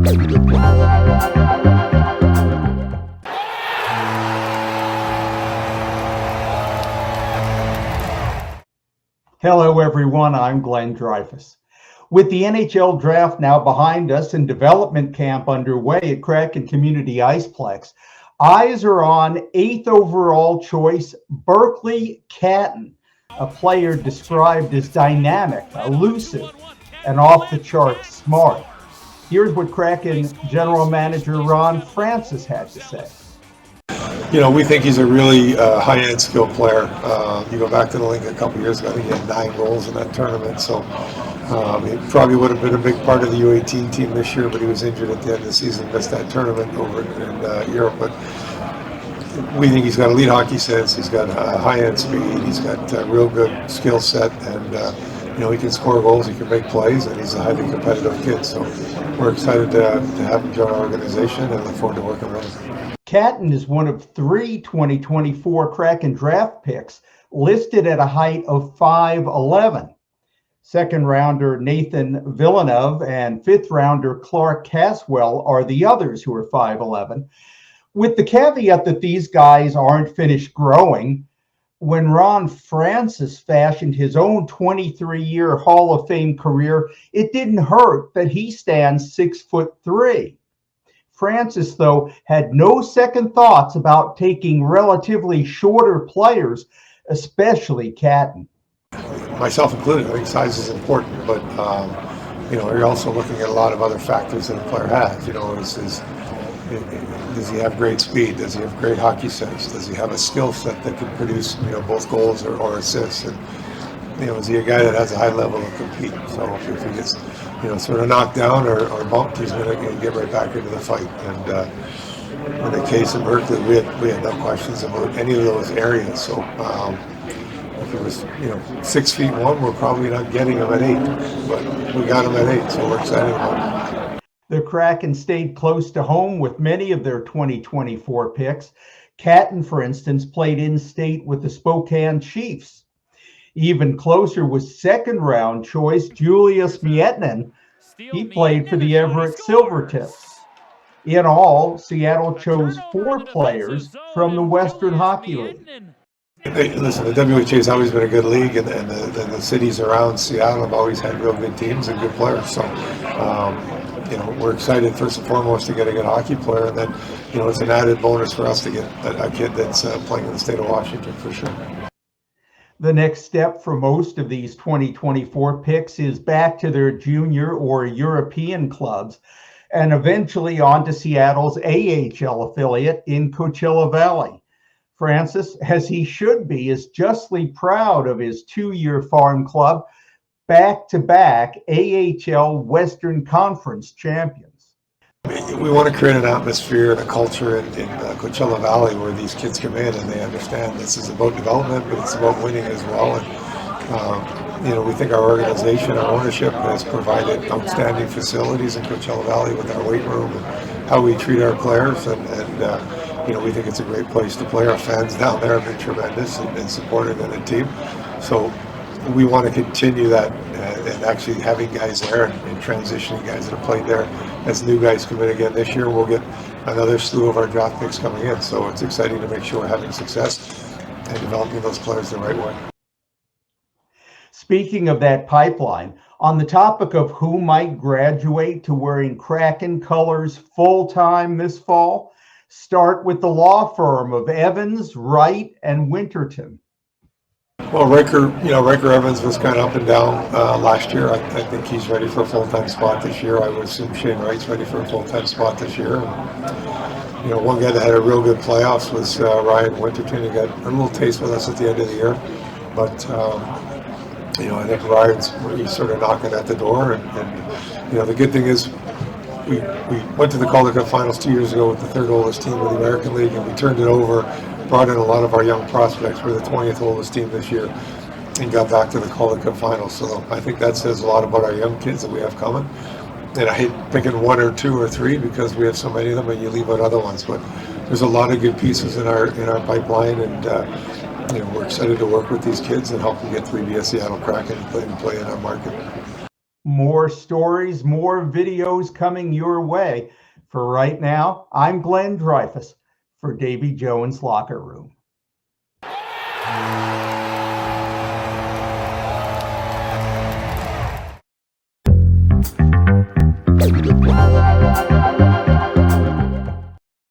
Hello, everyone. I'm Glenn Dreyfus. With the NHL draft now behind us and development camp underway at Kraken Community Iceplex, eyes are on 8th overall choice Berkeley Catton, a player described as dynamic, elusive, and off-the-charts smart. Here's what Kraken General Manager Ron Francis had to say. You know, we think he's a really high-end skilled player. You go back to the link a couple years ago, I think he had 9 goals in that tournament. So he probably would have been a big part of the U18 team this year, but he was injured at the end of the season, missed that tournament over in Europe. But we think he's got elite hockey sense. He's got high-end speed. He's got a real good skill set, and you know, he can score goals. He can make plays, and he's a highly competitive kid. So we're excited to have him join our organization and look forward to working with him. Catton is one of 3 2024 Kraken draft picks listed at a height of 5'11". Second rounder Nathan Villeneuve and 5th rounder Clark Caswell are the others who are 5'11", with the caveat that these guys aren't finished growing. When Ron Francis fashioned his own 23-year Hall of Fame career, it didn't hurt that he stands 6'3". Francis, though, had no second thoughts about taking relatively shorter players, especially Catton. Myself included, I think size is important, but you know, you're also looking at a lot of other factors that a player has. You know, does he have great speed? Does he have great hockey sense? Does he have a skill set that can produce, you know, both goals or assists? And you know, is he a guy that has a high level of compete? So if he gets, you know, sort of knocked down or bumped, he's going to get right back into the fight. And in the case of Berkeley, we had no questions about any of those areas. So if it was, you know, 6'1", we're probably not getting him at 8, but we got him at 8, so we're excited about it. The Kraken stayed close to home with many of their 2024 picks. Catton, for instance, played in-state with the Spokane Chiefs. Even closer was second-round choice Julius Miettinen. He played for the Everett Silvertips. In all, Seattle chose 4 players from the Western Hockey League. Hey, listen, the WHA has always been a good league, and the cities around Seattle have always had real good teams and good players. So, you know, we're excited first and foremost to get a good hockey player, and then, you know, it's an added bonus for us to get a kid that's playing in the state of Washington for sure. The next step for most of these 2024 picks is back to their junior or European clubs, and eventually on to Seattle's AHL affiliate in Coachella Valley. Francis, as he should be, is justly proud of his 2-year farm club, back-to-back AHL Western Conference champions. We want to create an atmosphere and a culture in Coachella Valley where these kids come in and they understand this is about development, but it's about winning as well. And you know, we think our organization, our ownership has provided outstanding facilities in Coachella Valley with our weight room and how we treat our players. And you know, we think it's a great place to play. Our fans down there have been tremendous and supportive of the team. So we want to continue that and actually having guys there and transitioning guys that have played there. As new guys come in again this year, we'll get another slew of our draft picks coming in. So it's exciting to make sure we're having success and developing those players the right way. Speaking of that pipeline, on the topic of who might graduate to wearing Kraken colors full-time this fall, start with the law firm of Evans, Wright, and Winterton. Well, Riker Evans was kind of up and down last year. I think he's ready for a full-time spot this year. I would assume Shane Wright's ready for a full-time spot this year. And, you know, one guy that had a real good playoffs was Ryan Winterton. He got a little taste with us at the end of the year, but you know, I think he's sort of knocking at the door. And you know, the good thing is we went to the Calder Cup Finals 2 years ago with the 3rd oldest team in the American League, and we turned it over. Brought in a lot of our young prospects. We're the 20th oldest team this year and got back to the Calder Cup Finals. So I think that says a lot about our young kids that we have coming. And I hate picking 1 or 2 or 3 because we have so many of them and you leave out other ones. But there's a lot of good pieces in our pipeline, and you know, we're excited to work with these kids and help them get 3B at Seattle Kraken and play in our market. More stories, more videos coming your way. For right now, I'm Glenn Dreyfus for Davy Jones Locker Room.